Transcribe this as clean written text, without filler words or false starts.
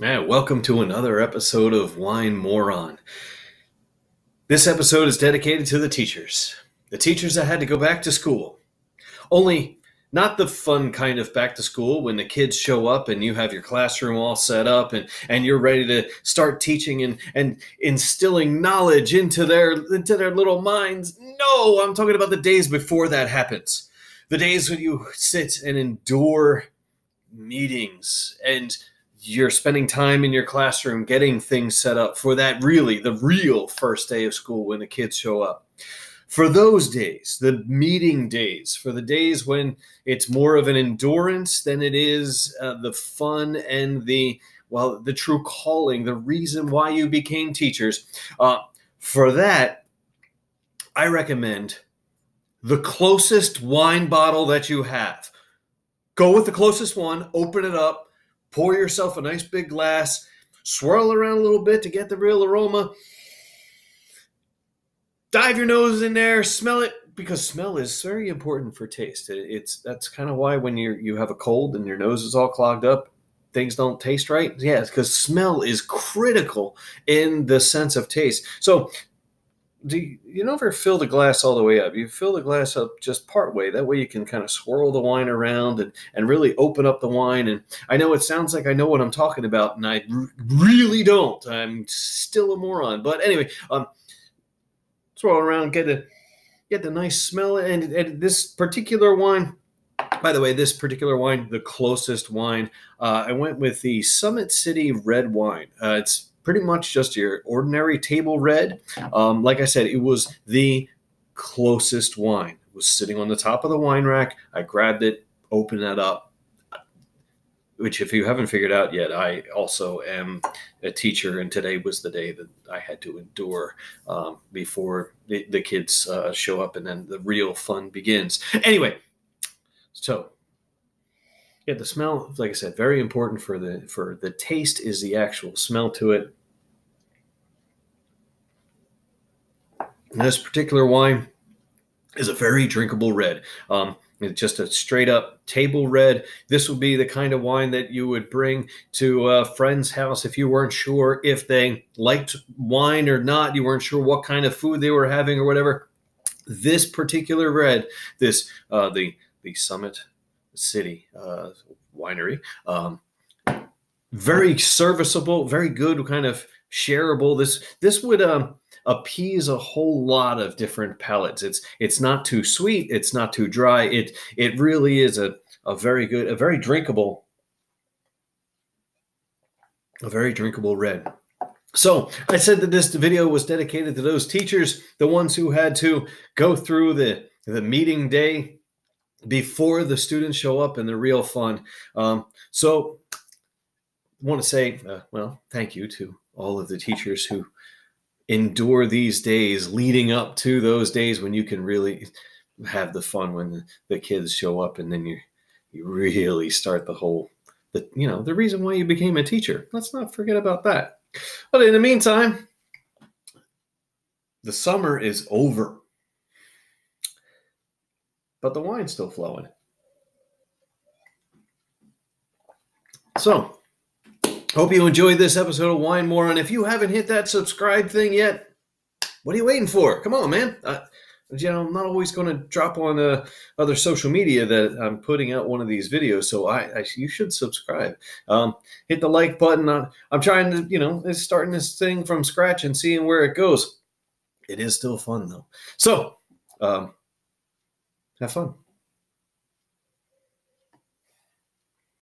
Yeah, welcome to another episode of Wine Moron. This episode is dedicated to the teachers that had to go back to school. Only not the fun kind of back to school when the kids show up and you have your classroom all set up and you're ready to start teaching and instilling knowledge into their little minds. No, I'm talking about the days before that happens. The days when you sit and endure meetings and you're spending time in your classroom getting things set up for the real first day of school when the kids show up. For those days, the meeting days, for the days when it's more of an endurance than it is the fun and the true calling, the reason why you became teachers. For that, I recommend the closest wine bottle that you have. Go with the closest one, open it up, pour yourself a nice big glass, swirl around a little bit to get the real aroma. Dive your nose in there, smell it, because smell is very important for taste. That's kind of why when you have a cold and your nose is all clogged up, things don't taste right. Yeah, it's because smell is critical in the sense of taste. So do you never fill the glass all the way up? You fill the glass up just part way. That way you can kind of swirl the wine around and really open up the wine. And I know it sounds like I know what I'm talking about, and I really don't. I'm still a moron. But anyway, swirl around, get the nice smell. And this particular wine, by the way, the closest wine, I went with the Summit City red wine. It's pretty much just your ordinary table red. Like I said, it was the closest wine. It was sitting on the top of the wine rack. I grabbed it, opened that up, which if you haven't figured out yet, I also am a teacher, and today was the day that I had to endure before the kids show up and then the real fun begins. Anyway, so yeah, the smell, like I said, very important for the taste is the actual smell to it. And this particular wine is a very drinkable red. It's just a straight up table red. This would be the kind of wine that you would bring to a friend's house if you weren't sure if they liked wine or not. You weren't sure what kind of food they were having or whatever. This particular red, the Summit City winery, very serviceable, very good, kind of shareable. This would appease a whole lot of different palates. It's not too sweet, it's not too dry. It really is a very good, a very drinkable red. So I said that this video was dedicated to those teachers, the ones who had to go through the meeting day before the students show up and the real fun. So I want to say, thank you to all of the teachers who endure these days leading up to those days when you can really have the fun when the kids show up, and then you really start the reason why you became a teacher. Let's not forget about that. But in the meantime, the summer is over, but the wine's still flowing. So, hope you enjoyed this episode of Wine Moron. If you haven't hit that subscribe thing yet, what are you waiting for? Come on, man. I'm not always going to drop on other social media that I'm putting out one of these videos, so you should subscribe. Hit the like button. I'm trying to, starting this thing from scratch and seeing where it goes. It is still fun, though. So, have fun.